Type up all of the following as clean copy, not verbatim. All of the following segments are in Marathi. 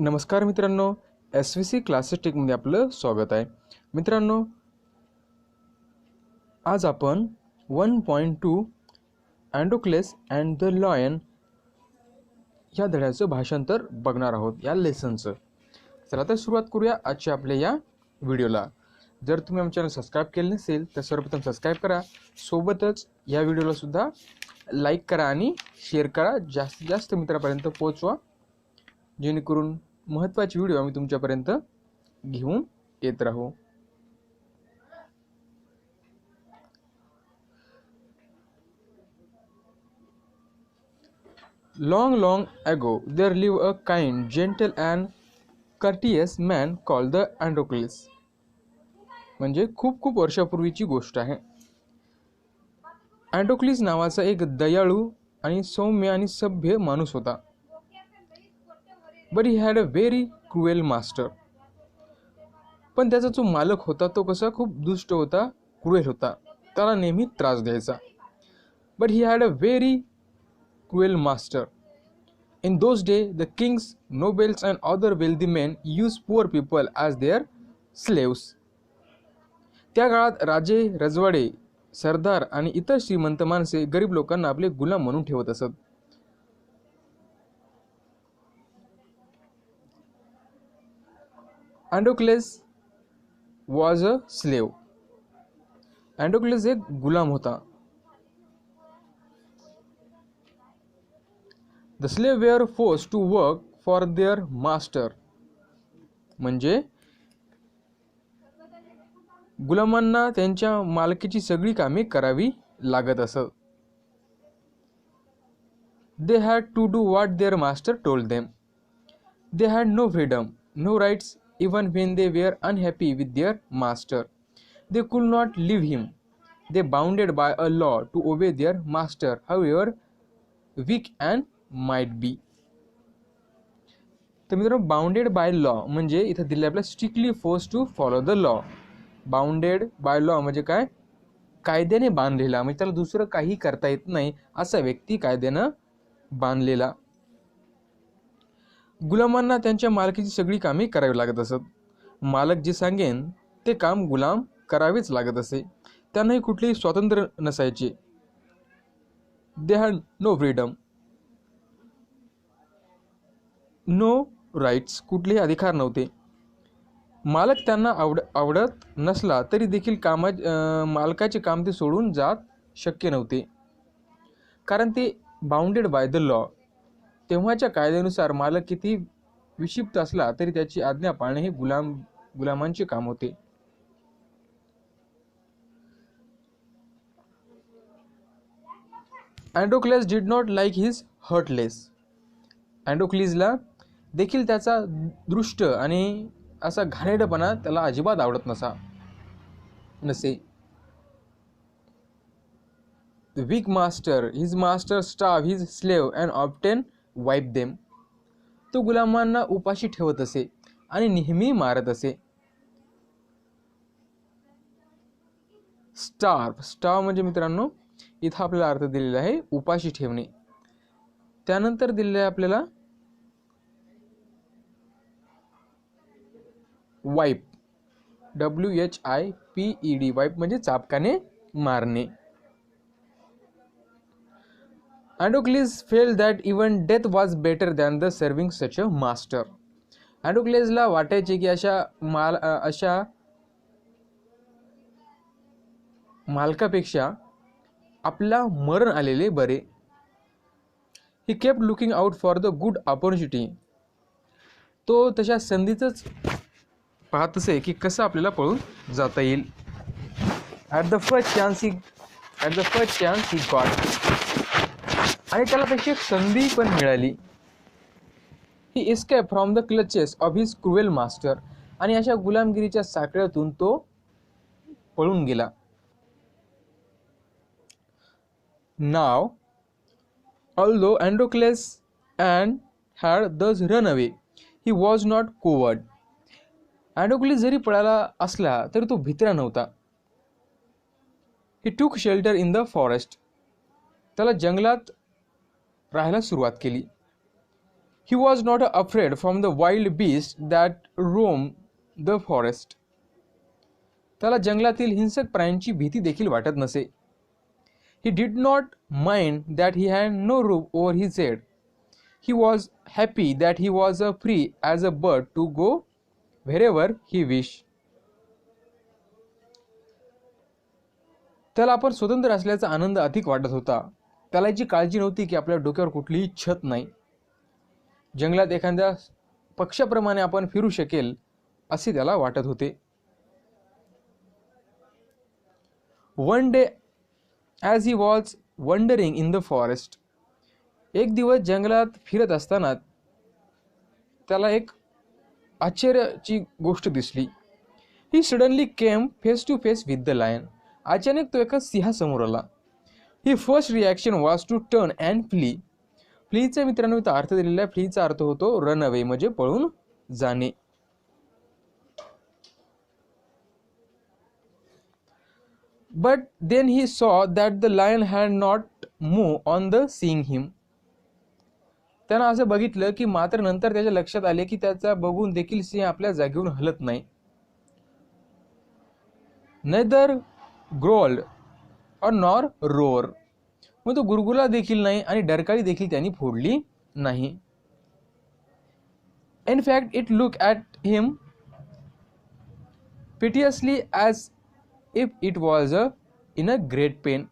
नमस्कार मित्रांनो, SVC क्लासेस टेकमध्ये आपलं स्वागत आहे. मित्रांनो, आज आपण 1.2 अँड्रोक्लेस अँड द लायन या धड्याचं भाषांतर बघणार आहोत, या लेसनचं. चला तर सुरुवात करूया आजच्या आपल्या या व्हिडिओला. जर तुम्ही आमच्या चॅनल सबस्क्राईब केले नसेल तर सर्वप्रथम सबस्क्राईब करा. सोबतच या व्हिडिओला सुद्धा लाईक करा आणि शेअर करा, जास्तीत जास्त मित्रांपर्यंत पोहोचवा, जेणेकरून महत्त्वाचे व्हिडिओ आम्ही तुमच्यापर्यंत घेऊन येत राहू. Long ago, there lived a kind, gentle and courteous man called the Androcal. म्हणजे खूप वर्षापूर्वीची गोष्ट आहे. अँड्रोक्लिस नावाचा एक दयाळू आणि सौम्य आणि सभ्य माणूस होता. But he had a very cruel master. पण त्याचा जो मालक होता तो कसा खूप दुष्ट होता, क्रुएल होता, त्याला नेहमी त्रास द्यायचा. But he had a very cruel master. In those days, the kings, nobles and other wealthy men used poor people as their slaves. त्या काळात राजे, रजवाडे, सरदार आणि इतर श्रीमंत माणसे गरीब लोकांना आपले गुलाम म्हणून ठेवत असत. Androcles was a slave. Androcles एक गुलाम होता. The slave were forced to work for their master. म्हणजे गुलामांना त्यांच्या मालकीची सगळी कामे करावी लागत असत. They had to do what their master told them. They had no freedom, no rights, even when they were unhappy with their master. They could not leave him. They bounded by a law to obey their master, however weak and might be. तर मित्रांनो, बाउंडेड बाय लॉ म्हणजे इथं दिले आपल्याला strictly force to follow the law. Bounded by law म्हणजे काय? कायद्याने बांधलेला, म्हणजे त्याला दुसरं काही करता येत नाही असा व्यक्ती कायद्यानं बांधलेला. गुलामांना त्यांच्या मालकीची सगळी कामे करावी लागत असत. मालक जे सांगेन ते काम गुलाम करावेच लागत असे. त्यांनाही कुठलेही स्वातंत्र्य नसायचे. They had no freedom, no rights, कुठलेही अधिकार नव्हते. मालक त्यांना आवडत नसला तरी देखील मालकाचे काम ते सोडून जात शक्य नव्हते, कारण ते बाउंडेड बाय द लॉ. तेव्हाच्या कायद्यानुसार मालक किती विक्षिप्त असला तरी त्याची आज्ञा पाळणे हे गुलामांचे काम होते. Androcles did not like his heartless. अँड्रोक्लिसला देखील त्याचा दृष्ट आणि असा घाणेरडेपणा त्याला अजिबात आवडत नसे. The weak master, his master starved his slave and often wiped them. तो गुलामांना उपाशी ठेवत असे आणि नेहमी मारत असे. स्टार्व म्हणजे मित्रांनो इथं आपल्याला अर्थ दिलेला आहे उपाशी ठेवणे. त्यानंतर दिलेला आहे आपल्याला वाईप, WHIPED, वाईप म्हणजे चापकाने मारणे. Androcles felt that even death was better than the serving such a master. Androclesला वाटायचे की अशा मालकापेक्षा आपला मरण आलेले बरे. He kept looking out for the good opportunity. तो तशा संधीच पाहत असे की कसं आपल्याला पळून जाता येईल. At the first chance he got. आणि त्याला तशी एक संधी पण मिळाली. He escaped from the clutches of his cruel master. आणि अशा गुलामगिरीच्या साखळ्यातून तो पळून गेला. Now, although Androcles had thus run away, he was not coward. Androcles जरी पळाला असला तरी तो भित्रा नव्हता. He took shelter in the forest. त्याला जंगलात राहायला सुरुवात केली. He was not afraid from the wild beasts that roam the forest. त्याला जंगलातील हिंसक प्राण्यांची भीती देखील वाटत नसे. He did not mind that he had no roof over his head. He was happy that he was free as a bird to go wherever he wished. त्याला आपण स्वतंत्र असल्याचा आनंद अधिक वाटत होता. त्याला याची काळजी नव्हती की आपल्या डोक्यावर कुठलीही छत नाही. जंगलात एखाद्या पक्षाप्रमाणे आपण फिरू शकेल असे त्याला वाटत होते. One day as he was wandering in the forest, एक दिवस जंगलात फिरत असताना त्याला एक आश्चर्याची गोष्ट दिसली. He suddenly came face to face with the lion. अचानक तो एका सिंहासमोर आला. His first reaction was to turn and flee. फ्लीचा मित्रांनो इथं अर्थ दिलेला आहे. फ्लीचा अर्थ होतो रन अवे म्हणजे पळून जाणे. But then he saw that the lion had not moved on the seeing him. त्यानं असं बघितलं की मात्र नंतर त्याच्या लक्षात आले की त्याचा बघून देखील सिंह आपल्या जागेवरून हलत नाही. Neither growled or nor roared. मग तो गुरगुरला देखील नाही आणि डरकाळी देखील त्यांनी फोडली नाही. In fact, it looked at him piteously as if it was in a great pain.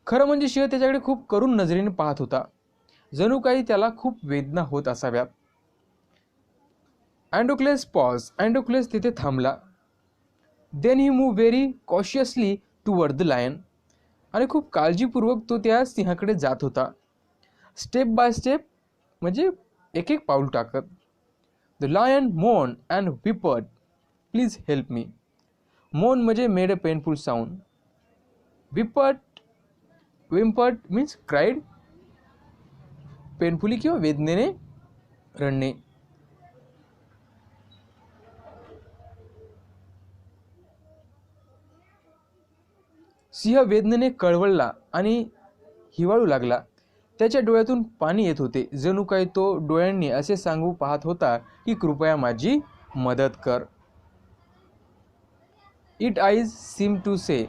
खरं म्हणजे शिव त्याच्याकडे खूप करुण नजरेने पाहत होता, जणू काही त्याला खूप वेदना होत असाव्यात. अँड्रोक्लेस पॉज. अँड्रोक्लेस तिथे थांबला. Then he move very cautiously toward the lion. आणि खूप काळजीपूर्वक तो त्या सिंहाकडे जात होता. स्टेप बाय स्टेप म्हणजे एक एक पाऊल टाकत. The lion moan and whimpered. Please help me. Moan म्हणजे made a painful sound. Whimpered means cried. Painfully किंवा वेदनेने रडणे. सिंह वेदनेने कळवळला आणि हिवाळू लागला. त्याच्या डोळ्यातून पाणी येत होते, जणू काही तो डोळ्यांनी असे सांगू पाहत होता की कृपया माझी मदत कर. Its eyes seemed to say.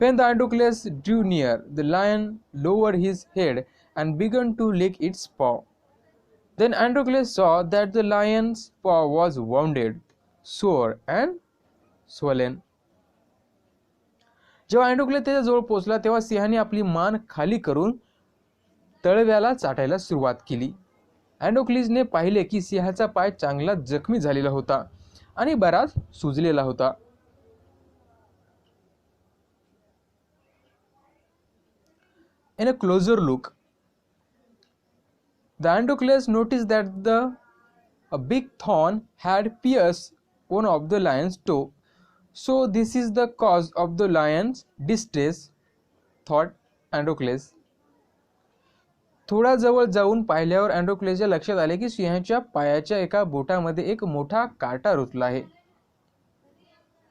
When the Androcles drew near, the lion lowered his head and began to lick its paw. Then Androcles saw that the lion's paw was wounded, sore, and swollen. जेव्हा अँड्रोक्लेस त्याच्या जवळ पोहोचला तेव्हा सिंहाने आपली मान खाली करून तळव्याला चाटायला सुरुवात केली. अँड्रोक्लिसने पाहिले की सिंहाचा पाय चांगला जखमी झालेला होता आणि बराच सुजलेला होता. In a closer look, the Androcles noticed that a big thorn had pierced one of the lion's toe. So this is the cause of the lion's distress, thought Androcles. थोडा जवळ जाऊन पाहिल्यावर अँड्रोक्लेसच्या लक्षात आले की सिंहाच्या पायाच्या एका बोटामध्ये एक मोठा काटा रुतला आहे.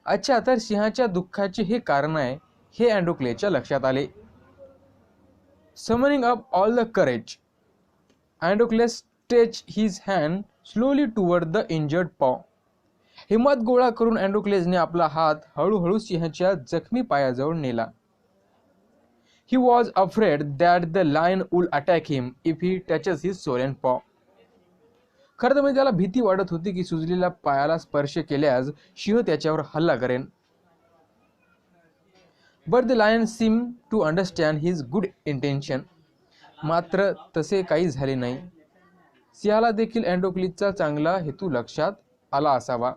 अच्छा, तर सिंहाच्या दुःखाचे हे कारण आहे हे अँड्रोक्लेसच्या लक्षात आले. Summoning up all the courage, Androcles stretched his hand slowly toward the injured paw. हिम्मत गोळा करून अँड्रोक्लेसने आपला हात हळूहळू सिंहाच्या जखमी पायाजवळ नेला. He was afraid that the lion would attack him if he touches his swollen paw. खरं तर म्हणजे त्याला भीती वाटत होती की सुजलेल्या पायाला स्पर्श केल्यास सिंह त्याच्यावर हल्ला करेन. But the lion seemed to understand his good intention. मात्र तसे काही झाले नाही. सिंहाला देखील अँड्रोक्लिसचा चांगला हेतू लक्षात आला असावा.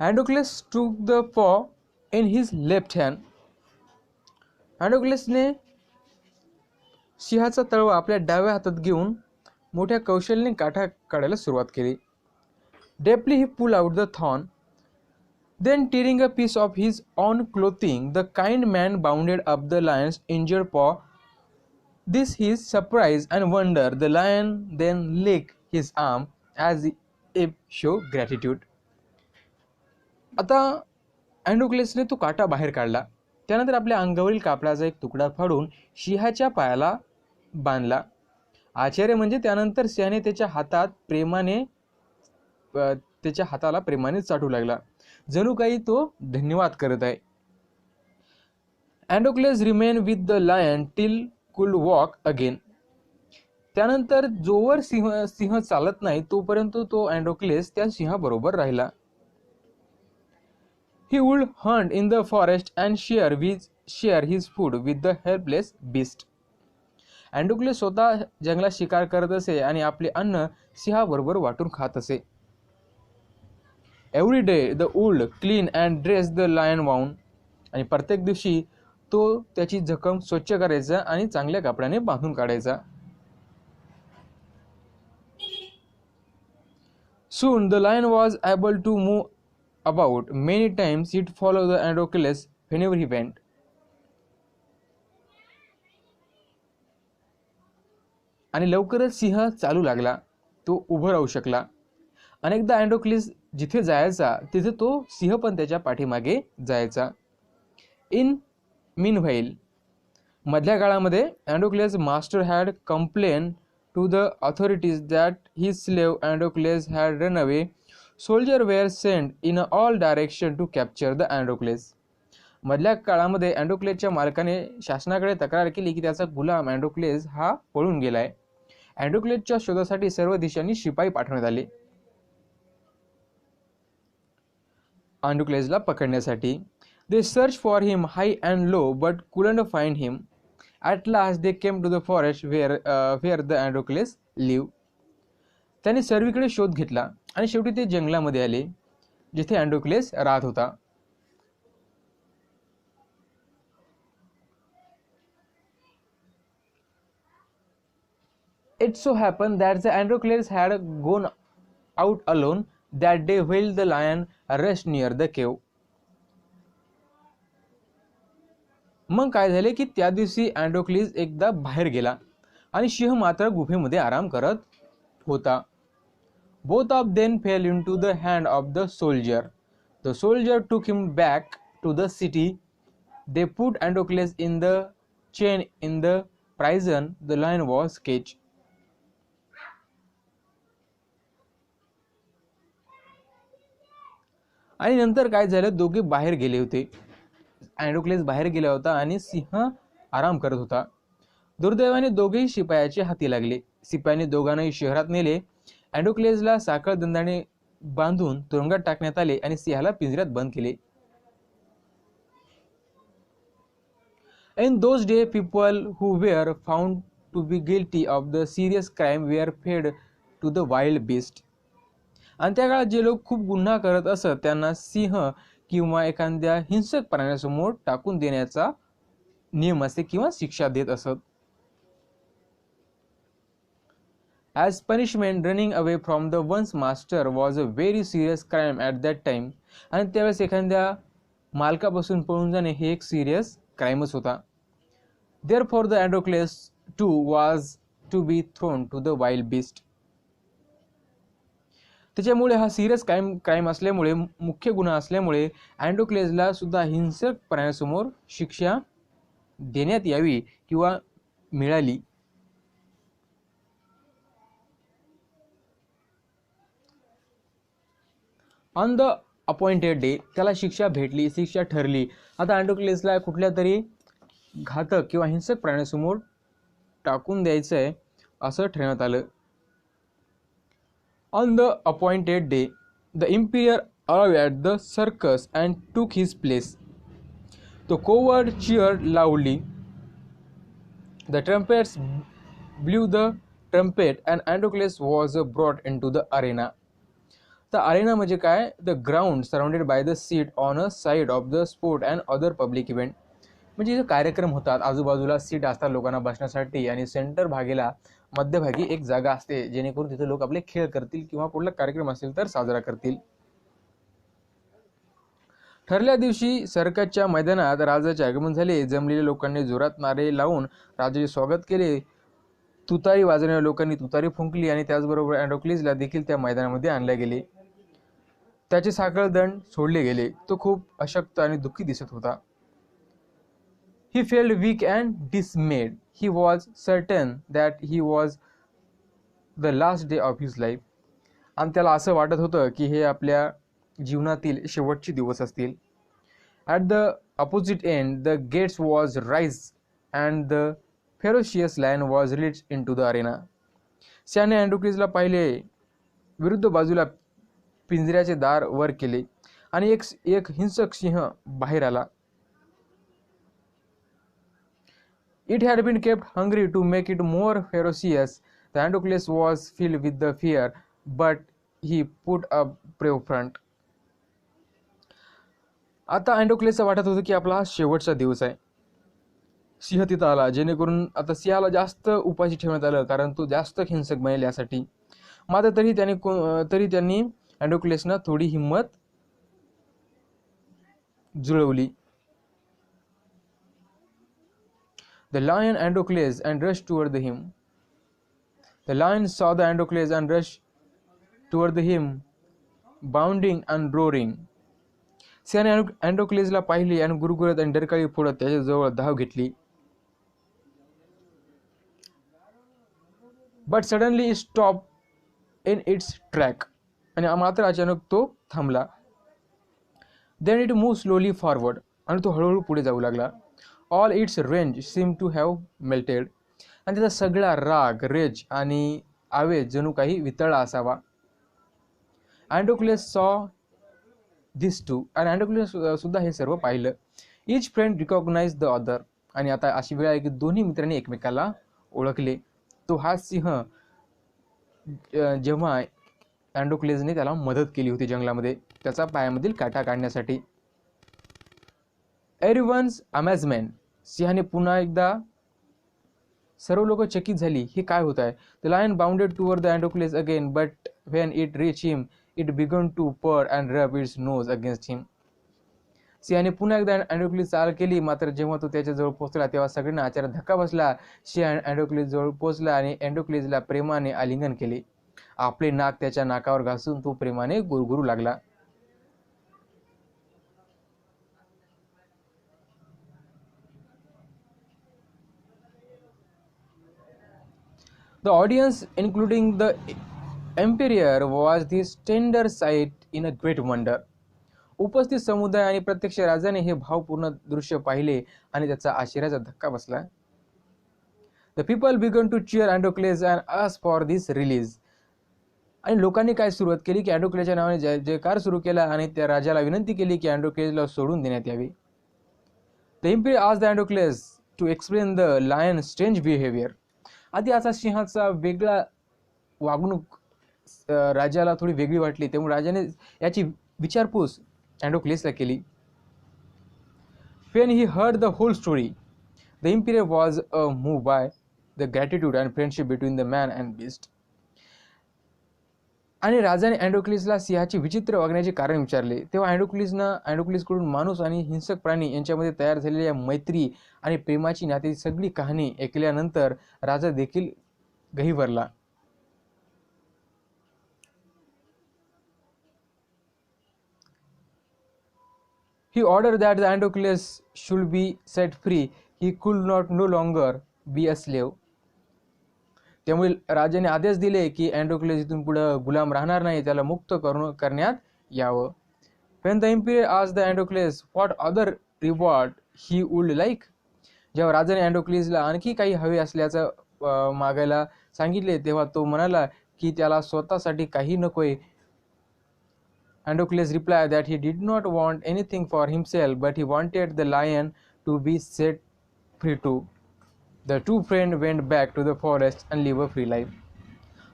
Androcles took the paw in his left hand. अँड्रोक्लेसने सिंहाचा तळवा आपल्या डाव्या हातात घेऊन मोठ्या कौशल्याने काठा काढायला सुरुवात केली. Deftly he pulled out the thorn. Then tearing a piece of his own clothing, the kind man bounded up the lion's injured paw. This his surprise and wonder, the lion then licked his arm as if show gratitude. आता अँड्रोक्लेसने तो काटा बाहेर काढला. त्यानंतर आपल्या अंगावरील कापडाचा एक तुकडा फाडून सिंहाच्या पायाला बांधला. आश्चर्य म्हणजे त्यानंतर सिंहाने त्याच्या हाताला प्रेमाने चाटू लागला, जणू काही तो धन्यवाद करत आहे. Androcles remain with the lion till could walk again. त्यानंतर जोवर सिंह चालत नाही तोपर्यंत तो अँड्रोक्लेस त्या सिंहाबरोबर राहिला. He would hunt in the forest and share his food with the helpless beast. अँड्रोक्लेस स्वतः जंगलात शिकार करत असे आणि आपले अन्न सिंहाबरोबर वाटून खात असे. Every day the would clean and dress the lion wound. आणि प्रत्येक दिवशी तो त्याची जखम स्वच्छ करायचा आणि चांगल्या कपड्याने बांधून काढायचा. Soon the lion was able to move about. Many times he'd follow the Androcles whenever he went. आणि लवकरच सिंह चालू लागला. तो उभं राहू शकला. अनेकदा अँड्रोक्लिस जिथे जायचा तिथे तो सिंह पण त्याच्या पाठीमागे जायचा. इन मीनव्हाईल, मधल्या काळामध्ये Androcles master had complain to the authorities that his slave Androcles had run away. Soldier were sent in all direction to capture the Androcles. मधल्या काळामध्ये अँड्रोक्लेसच्या मालकाने शासनाकडे तक्रार केली की त्याचा गुलाम अँड्रोक्लेस हा पळून गेलाय. अँड्रोक्लेसच्या शोधासाठी सर्व दिशांनी शिपाई पाठवण्यात आले अँड्रोक्लेसला पकडण्यासाठी. They search for him high and low but couldn't find him. At last they came to the forest where the Androcles live. त्यांनी सर्वीकडे शोध घेतला आणि शेवटी ते जंगलामध्ये आले जिथे अँड्रोक्लेस राहत होता. It so happened that the Androcles had gone out alone that day while the lion rushed near the cave. मग काय झाले की त्या दिवशी अँड्रोक्लिस एकदा बाहेर गेला आणि सिंह मात्र गुफेमध्ये आराम करत होता. Both of them fell into the hand of the soldier. The soldier took him back to the city. They put Androcles in the chain in the prison. The lion was caged. आणि नंतर काय झालं, दोघे बाहेर गेले होते. अँड्रोक्लेस बाहेर गेला होता आणि सिंह आराम करत होता. दुर्दैवाने दोघेही शिपायाच्या हाती लागले. शिपायाने दोघांनाही शहरात नेले. अँड्रोक्लेसला साखळ दंडाने बांधून तुरुंगात टाकण्यात आले आणि सिंहाला पिंजऱ्यात बंद केले. In those days, people who were found to be guilty of the serious crime were fed to the wild beast. आणि त्या काळात जे लोक खूप गुन्हा करत असत त्यांना सिंह किंवा एखाद्या हिंसक प्राण्यासमोर टाकून देण्याचा नियम असे किंवा शिक्षा देत असत. As punishment, running away from the one's master was a very serious crime at that time. आणि त्यावेळेस एखाद्या मालकापासून पळून जाणे हे एक सिरियस क्राइमच होता. Therefore, the Androcles too was to be thrown to the wild beast. त्याच्यामुळे हा सिरियस क्राइम असल्यामुळे, मुख्य गुन्हा असल्यामुळे अँड्रोक्लेसला सुद्धा हिंसक प्राण्यासमोर शिक्षा देण्यात यावी किंवा मिळाली. ऑन द अपॉइंटेड डे, त्याला शिक्षा भेटली, शिक्षा ठरली. आता अँड्रोक्लेसला कुठल्या तरी घातक किंवा हिंसक प्राण्यासमोर टाकून द्यायचं आहे असं ठरवण्यात आलं. On the appointed day, the emperor arrived at the circus and took his place. The coward cheered loudly. The trumpets blew the trumpet and Androcles was brought into the arena. The arena म्हणजे काय? The ground surrounded by the seat on a side of the sport and other public event. म्हणजे जे कार्यक्रम होतात आजूबाजूला सीट असतात लोकांना बसण्यासाठी आणि सेंटर भागेला मध्यभागी एक जागा असते जेणेकरून तिथे लोक आपले खेळ करतील किंवा कुठला कार्यक्रम असेल तर साजरा करतील. ठरल्या दिवशी सर्कसच्या मैदानात राजाचे आगमन झाले. जमलेल्या लोकांनी जोरात नारे लावून राजाचे स्वागत केले. तुतारी वाजवणाऱ्या लोकांनी तुतारी फुंकली आणि त्याचबरोबर अँड्रोक्लिसला देखील त्या मैदानामध्ये आणले गेले. त्याचे साखळदंड सोडले गेले. तो खूप अशक्त आणि दुःखी दिसत होता. He felt weak and dismayed. He was certain that he was the last day of his life. आणि त्याला असं वाटत होतं की हे आपल्या जीवनातील शेवटचे दिवस असतील. At the opposite end, the gates was raised and the ferocious lion was released into the arena. सिंहाने अँड्रोक्लिसला पाहिले. विरुद्ध बाजूला पिंजऱ्याचे दार वर केले आणि एक हिंसक सिंह बाहेर आला. It had been kept hungry to make it more ferocious. The Androcles was filled with the fear, but he put up brave front. आता अँड्रोक्लेसला वाटत होतं की आपला हा शेवटचा दिवस आहे. सिंह तिथं आला, जेणेकरून आता सिंहाला जास्त उपाशी ठेवण्यात आलं, कारण तो जास्त हिंसक बनेल यासाठी. मात्र तरी त्यांनी अँड्रोक्लेसना थोडी हिंमत जुळवली. The lion Androcles and rushed toward him. The lion saw the Androcles and rushed toward him, bounding and roaring. सिंहाने अँड्रोक्लेसला पाहिले आणि गुरगुरत आणि डरकाळी फोडत त्याच्याजवळ धाव घेतली. But suddenly it stopped in its track. आणि मात्र अचानक तो थांबला. Then it moved slowly forward. आणि तो हळूहळू पुढे जाऊ लागला. All its rage seemed to have melted. आणि त्याचा सगळा राग, रेज आणि आवेश जणू काही वितळला असावा. Androcles saw this too. आणि अँड्रोक्लेस सुद्धा हे सर्व पाहिलं. Each friend recognized the other. आणि आता अशी वेळ आहे की दोन्ही मित्रांनी एकमेकाला ओळखले. तो हा सिंह जेव्हा अँड्रोक्लेसने त्याला मदत केली होती जंगलामध्ये त्याचा पायामधील काटा काढण्यासाठी. Everyone's amazement. सिंहाने पुन्हा एकदा सर्व लोक चकित झाली. हे काय होत आहे? The lion bounded toward the Androcles again, but when it reached him, it began to purr and rub its nose against him. सिंहाने पुन्हा एकदा अँड्रोक्लिस चाल केली. मात्र जेव्हा तो त्याच्याजवळ पोहोचला तेव्हा सगळ्यांना अचानक धक्का बसला. सिंह अँड्रोक्लिस जवळ पोहोचला आणि अँड्रोक्लिसला प्रेमाने आलिंगन केले. आपले नाक त्याच्या नाकावर घासून तो प्रेमाने गुरगुरू लागला. The audience, including the emperor, was this tender sight in a great wonder. उपस्थित समुदाय आणि प्रत्यक्ष राजाने हे भावपूर्ण दृश्य पाहिले आणि त्याचा आश्चर्याचा धक्का बसला. The people began to cheer Androcles and ask for this release. आणि लोकांनी काय सुरुवात केली की अँड्रोक्लेसच्या नावाने जय जयकार सुरू केला आणि त्या राजाला विनंती केली की अँड्रोक्लेसला सोडून देण्यात यावे. The emperor asked the Androcles to explain the lion's strange behavior. आधी असा सिंहाचा वेगळा वागणूक राजाला थोडी वेगळी वाटली, त्यामुळे राजाने याची विचारपूस अँड्रोक्लेसला केली. When he heard the whole story, the emperor was moved by the gratitude and friendship between the man and beast. आणि राजाने अँड्रोक्लिसला सिंहाची विचित्र वागण्याचे कारण विचारले. तेव्हा अँड्रोक्लिसकडून माणूस आणि हिंसक प्राणी यांच्यामध्ये तयार झालेल्या मैत्री आणि प्रेमाची नात्याची सगळी कहाणी ऐकल्यानंतर राजा देखील गहिवरला. He ordered that the Androcles should be set free. He could not no longer be a slave. त्यामुळे राजाने आदेश दिले की अँड्रोक्लेस इथून पुढे गुलाम राहणार नाही, त्याला मुक्त करण्यात यावं. When the emperor asked the Androcles what other reward he would like, जेव्हा राजाने अँड्रोक्लेसला आणखी काही हवे असल्याचं मागायला सांगितले तेव्हा तो म्हणाला की त्याला स्वतःसाठी काही नकोय. Androcles replied that he did not want anything for himself, but he wanted the lion to be set free too. The two friends went back to the forest and live a free life.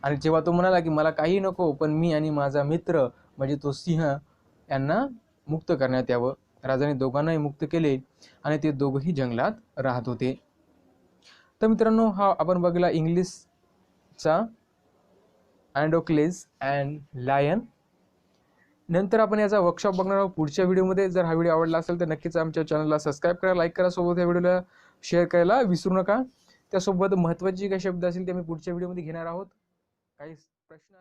आणि जेव्हा तो म्हणाला की मला काही नको, पण मी आणि माझा मित्र म्हणजे तो सिंह यांना मुक्त करण्यात यावं. राजाने दोघांनाही मुक्त केले आणि ते दोघंही जंगलात राहत होते. तर मित्रांनो, हा आपण बघला इंग्लिशचा अँड्रोक्लेस अँड लायन. नंतर आपण याचा वर्कशॉप बघणार आहोत पुढच्या व्हिडिओमध्ये. जर हा व्हिडिओ आवडला असेल तर नक्कीच आमच्या चॅनलला सबस्क्राईब करा, लाईक करा, सोबत या व्हिडिओला शेअर करायला विसरू नका. त्यासोबत महत्त्वाची काही शब्द असतील ते मी पुढच्या व्हिडिओमध्ये घेणार आहोत. काही प्रश्न